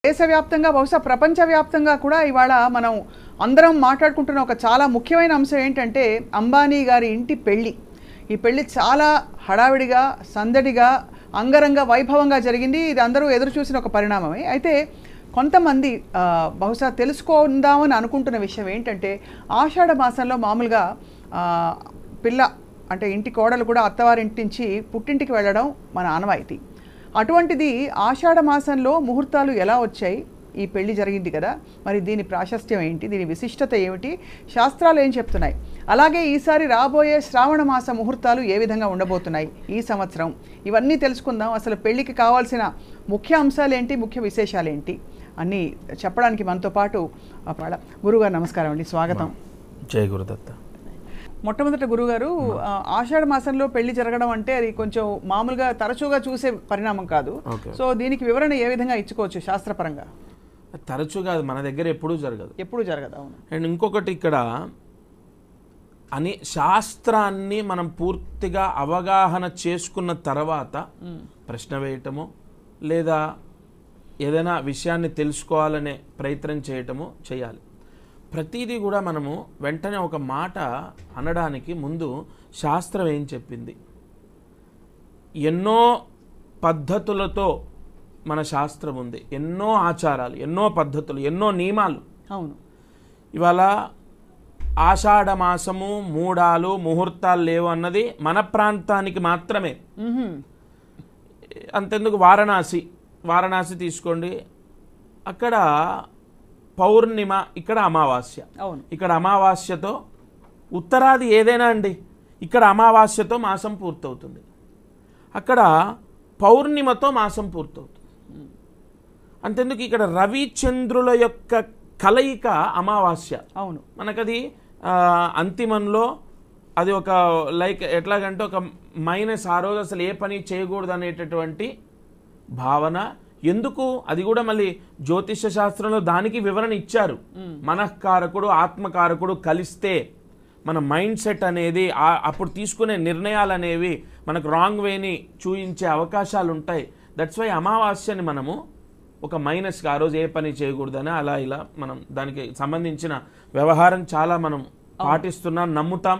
దేశవ్యాప్తంగా బహుశా ప్రపంచవ్యాప్తంగా కూడా ఇవాళ మనం అందరం మాట్లాడుకుంటున్న ఒక చాలా ముఖ్యమైన అంశం ఏంటంటే అంబానీ గారి ఇంటి పెళ్లి. ఈ పెళ్లి చాలా హడావిడిగా సందడిగా అంగరంగ వైభవంగా జరిగింది. ఇది అందరూ ఎదురు చూసిన ఒక పరిణామమే. అయితే కొంతమంది బహుశా తెలుసుకుందామని అనుకుంటున్న విషయం ఏంటంటే ఆషాఢ మాసంలో మామూలుగా పిల్ల అంటే ఇంటి కోడలు కూడా అత్తవారింటి నుంచి పుట్టింటికి వెళ్ళడం మన ఆనవాయితీ. అటువంటిది ఆషాఢ మాసంలో ముహూర్తాలు ఎలా వచ్చాయి? ఈ పెళ్లి జరిగింది కదా, మరి దీని ప్రాశస్త్యం ఏంటి, దీని విశిష్టత ఏమిటి, శాస్త్రాలు ఏం చెప్తున్నాయి, అలాగే ఈసారి రాబోయే శ్రావణ మాస ముహూర్తాలు ఏ విధంగా ఉండబోతున్నాయి ఈ సంవత్సరం, ఇవన్నీ తెలుసుకుందాం. అసలు పెళ్లికి కావాల్సిన ముఖ్య అంశాలు ఏంటి, ముఖ్య విశేషాలు ఏంటి అన్నీ చెప్పడానికి మనతో పాటు గురుగారు నమస్కారం అండి, స్వాగతం. జై గురుదత్త. మొట్టమొదట గురుగారు, ఆషాఢ మాసంలో పెళ్లి జరగడం అంటే అది కొంచెం మామూలుగా తరచుగా చూసే పరిణామం కాదు. సో దీనికి వివరణ ఏ విధంగా ఇచ్చుకోవచ్చు శాస్త్రపరంగా? తరచుగా మన దగ్గర ఎప్పుడూ జరగదు. అవును. అండ్ ఇంకొకటి ఇక్కడ శాస్త్రాన్ని మనం పూర్తిగా అవగాహన చేసుకున్న తర్వాత ప్రశ్న వేయటము లేదా ఏదైనా విషయాన్ని తెలుసుకోవాలనే ప్రయత్నం చేయటము చేయాలి. ప్రతిదీ కూడా మనము వెంటనే ఒక మాట అనడానికి ముందు శాస్త్రం ఏం చెప్పింది, ఎన్నో పద్ధతులతో మన శాస్త్రం ఉంది, ఎన్నో ఆచారాలు, ఎన్నో పద్ధతులు, ఎన్నో నియమాలు. అవును. ఇవాళ ఆషాఢ మాసము మూడాలు ముహూర్తాలు లేవు అన్నది మన ప్రాంతానికి మాత్రమే. అంతెందుకు వారణాసి తీసుకోండి, అక్కడ పౌర్ణిమ, ఇక్కడ అమావాస్య. ఇక్కడ అమావాస్యతో ఉత్తరాది ఏదైనా అండి, ఇక్కడ అమావాస్యతో మాసం పూర్తవుతుంది, అక్కడ పౌర్ణిమతో మాసం పూర్తవుతుంది. అంతెందుకు ఇక్కడ రవిచంద్రుల యొక్క కలయిక అమావాస్య. అవును. మనకది అంతిమంలో అది ఒక లైక్ ఎట్లాగంటే ఒక మైనస్, ఆ రోజు అసలు ఏ పని చేయకూడదు అనేటటువంటి భావన. ఎందుకు? అది కూడా మళ్ళీ జ్యోతిష శాస్త్రంలో దానికి వివరణ ఇచ్చారు. మనఃకారకుడు ఆత్మకారకుడు కలిస్తే మన మైండ్ సెట్ అనేది అప్పుడు తీసుకునే నిర్ణయాలు అనేవి మనకు రాంగ్ వేని చూయించే అవకాశాలు ఉంటాయి. దట్స్ వై అమావాస్యని మనము ఒక మైనస్గా ఆ రోజు ఏ పని చేయకూడదని అలా ఇలా మనం దానికి సంబంధించిన వ్యవహారం చాలా మనం పాటిస్తున్నాం, నమ్ముతాం.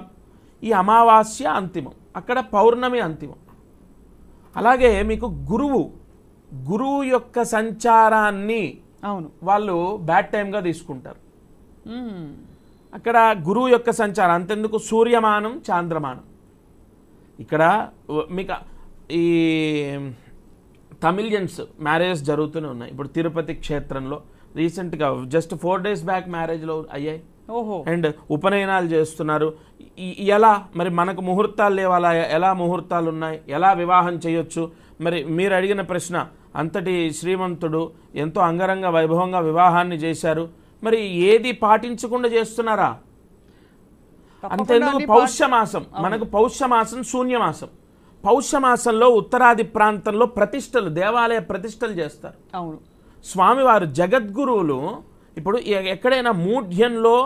ఈ అమావాస్య అంతిమం, అక్కడ పౌర్ణమి అంతిమం. అలాగే మీకు గురువు యొక్క సంచారాన్ని వాళ్ళు బ్యాడ్ టైంగా తీసుకుంటారు. అక్కడ గురువు యొక్క సంచారం అంతెందుకు, సూర్యమానం చాంద్రమానం. ఇక్కడ మీకు ఈ తమిళియన్స్ మ్యారేజెస్ జరుగుతూనే ఉన్నాయి. ఇప్పుడు తిరుపతి క్షేత్రంలో రీసెంట్గా జస్ట్ 4 days బ్యాక్ మ్యారేజ్లో అయ్యాయి. అండ్ ఉపనయనాలు చేస్తున్నారు. ఎలా మరి మనకు ముహూర్తాలు లేవాలా, ఎలా ముహూర్తాలు ఉన్నాయి, ఎలా వివాహం చేయొచ్చు? మరి మీరు అడిగిన ప్రశ్న, అంతటి శ్రీమంతుడు ఎంతో అంగరంగ వైభవంగా వివాహాన్ని చేశారు, మరి ఏది పాటించకుండా చేస్తున్నారా? అంతేందుకు పౌష్యమాసం, మనకు పౌష్యమాసం శూన్యమాసం. పౌష్యమాసంలో ఉత్తరాది ప్రాంతంలో ప్రతిష్టలు, దేవాలయ ప్రతిష్టలు చేస్తారు. అవును. స్వామివారు జగద్గురువులు ఇప్పుడు ఎక్కడైనా మూఢ్యంలో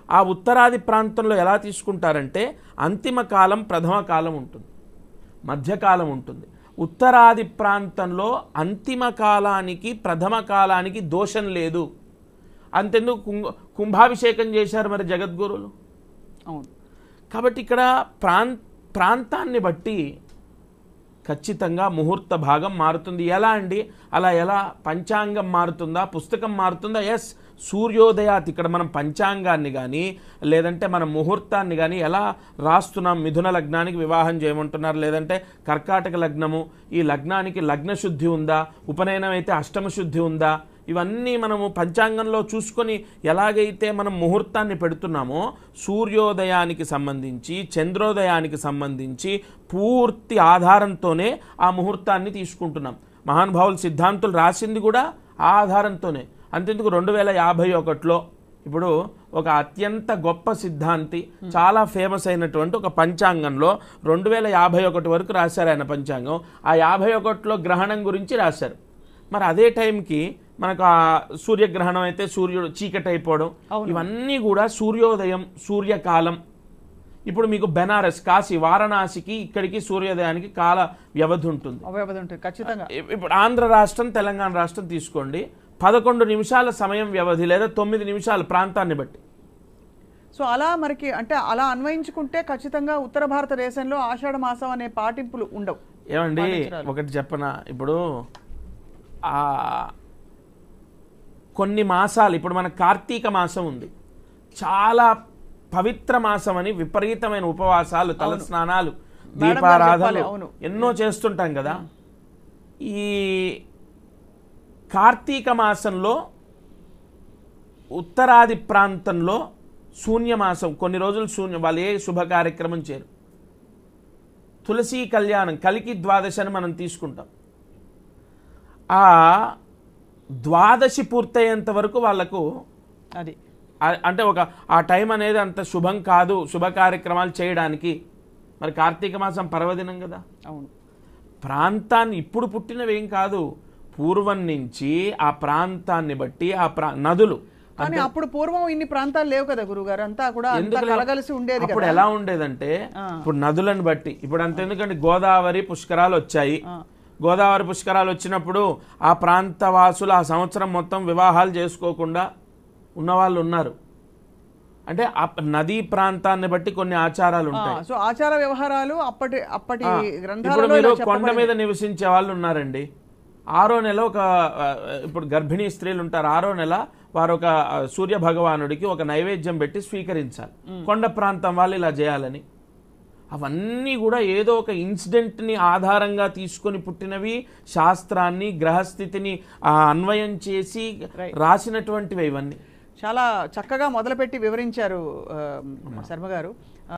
ఆ ఉత్తరాది ప్రాంతంలో ఎలా తీసుకుంటారంటే అంతిమ కాలం, ప్రథమ కాలం ఉంటుంది, మధ్యకాలం ఉంటుంది. ఉత్తరాది ప్రాంతంలో అంతిమ కాలానికి ప్రథమ కాలానికి దోషం లేదు. అంతెందుకు కుంభాభిషేకం చేశారు మరి జగద్గురువులు. అవును. కాబట్టి ఇక్కడ ప్రాంతాన్ని బట్టి ఖచ్చితంగా ముహూర్త భాగం మారుతుంది. ఎలా అండి? అలా ఎలా పంచాంగం మారుతుందా, పుస్తకం మారుతుందా? ఎస్, సూర్యోదయాత్. ఇక్కడ మనం పంచాంగాన్ని కానీ లేదంటే మన ముహూర్తాన్ని కానీ ఎలా రాస్తున్నాం? మిథున లగ్నానికి వివాహం చేయమంటున్నారు, లేదంటే కర్కాటక లగ్నము, ఈ లగ్నానికి లగ్న శుద్ధి ఉందా, ఉపనయనం అయితే అష్టమ శుద్ధి ఉందా, ఇవన్నీ మనము పంచాంగంలో చూసుకొని ఎలాగైతే మనం ముహూర్తాన్ని పెడుతున్నామో సూర్యోదయానికి సంబంధించి చంద్రోదయానికి సంబంధించి పూర్తి ఆధారంతోనే ఆ ముహూర్తాన్ని తీసుకుంటున్నాం. మహానుభావులు సిద్ధాంతులు రాసింది కూడా ఆ ఆధారంతోనే. అంతెందుకు 2051లో ఇప్పుడు ఒక అత్యంత గొప్ప సిద్ధాంతి, చాలా ఫేమస్ అయినటువంటి ఒక పంచాంగంలో 2051 వరకు రాశారు ఆయన పంచాంగం. ఆ 51లో గ్రహణం గురించి రాశారు. మరి అదే టైంకి మనకు ఆ సూర్యగ్రహణం అయితే సూర్యుడు చీకటి అయిపోవడం, ఇవన్నీ కూడా సూర్యోదయం, సూర్యకాలం. ఇప్పుడు మీకు బెనారస్, కాశీ, వారణాసికి ఇక్కడికి సూర్యోదయానికి కాల వ్యవధి ఉంటుంది. ఖచ్చితంగా. ఇప్పుడు ఆంధ్ర రాష్ట్రం, తెలంగాణ రాష్ట్రం తీసుకోండి, 11 నిమిషాల సమయం వ్యవధి లేదా 9 నిమిషాలు ప్రాంతాన్ని బట్టి. సో అలా మనకి అంటే అలా అన్వయించుకుంటే ఖచ్చితంగా ఉత్తర భారతదేశంలో ఆషాఢ మాసం అనే పాటింపులు ఉండవు. ఏమండి ఒకటి చెప్పనా, ఇప్పుడు కొన్ని మాసాలు, ఇప్పుడు మన కార్తీక మాసం ఉంది, చాలా పవిత్ర మాసం అని విపరీతమైన ఉపవాసాలు, తల స్నానాలు, దీపారాధనలు ఎన్నో చేస్తుంటాం కదా. ఈ కార్తీక మాసంలో ఉత్తరాది ప్రాంతంలో శూన్యమాసం, కొన్ని రోజులు శూన్యం, వాళ్ళు ఏ శుభ కార్యక్రమం చేయరు. తులసీ కళ్యాణం, కలికి ద్వాదశి అని మనం తీసుకుంటాం. ఆ ద్వాదశి పూర్తయ్యేంత వరకు వాళ్ళకు అది అంటే ఆ టైం అనేది అంత శుభం కాదు శుభ కార్యక్రమాలు చేయడానికి. మరి కార్తీక మాసం పర్వదినం కదా. అవును, ప్రాంతాన్ని ఇప్పుడు పుట్టినవేం కాదు, పూర్వం నుంచి ఆ ప్రాంతాన్ని బట్టి నదులు. కానీ అప్పుడు పూర్వం ఇన్ని ప్రాంతాలు లేవు కదా గురుగారు, అంతా కూడా కలగలిసి ఉండేది. అప్పుడు ఎలా ఉండేదంటే ఇప్పుడు నదులను బట్టి, ఇప్పుడు అంత ఎందుకంటే గోదావరి పుష్కరాలు వచ్చాయి. గోదావరి పుష్కరాలు వచ్చినప్పుడు ఆ ప్రాంత వాసులు ఆ సంవత్సరం మొత్తం వివాహాలు చేసుకోకుండా ఉన్నవాళ్ళు ఉన్నారు. అంటే నదీ ప్రాంతాన్ని బట్టి కొన్ని ఆచారాలు ఉంటాయి. సో ఆచార వ్యవహారాలు అప్పటి ఇప్పుడు మీరు కొండ మీద నివసించే వాళ్ళు ఉన్నారండి, 6వ నెల ఇప్పుడు గర్భిణీ స్త్రీలు ఉంటారు, 6వ నెల వారు ఒక సూర్య భగవానుడికి ఒక నైవేద్యం పెట్టి స్వీకరించాలి. కొండ ప్రాంతం వాళ్ళు ఇలా చేయాలని. అవన్నీ కూడా ఏదో ఒక ఇన్సిడెంట్ని ఆధారంగా తీసుకొని పుట్టినవి, శాస్త్రాన్ని గ్రహస్థితిని అన్వయం చేసి రాసినటువంటివి ఇవన్నీ. చాలా చక్కగా మొదలుపెట్టి వివరించారు శర్మ గారు.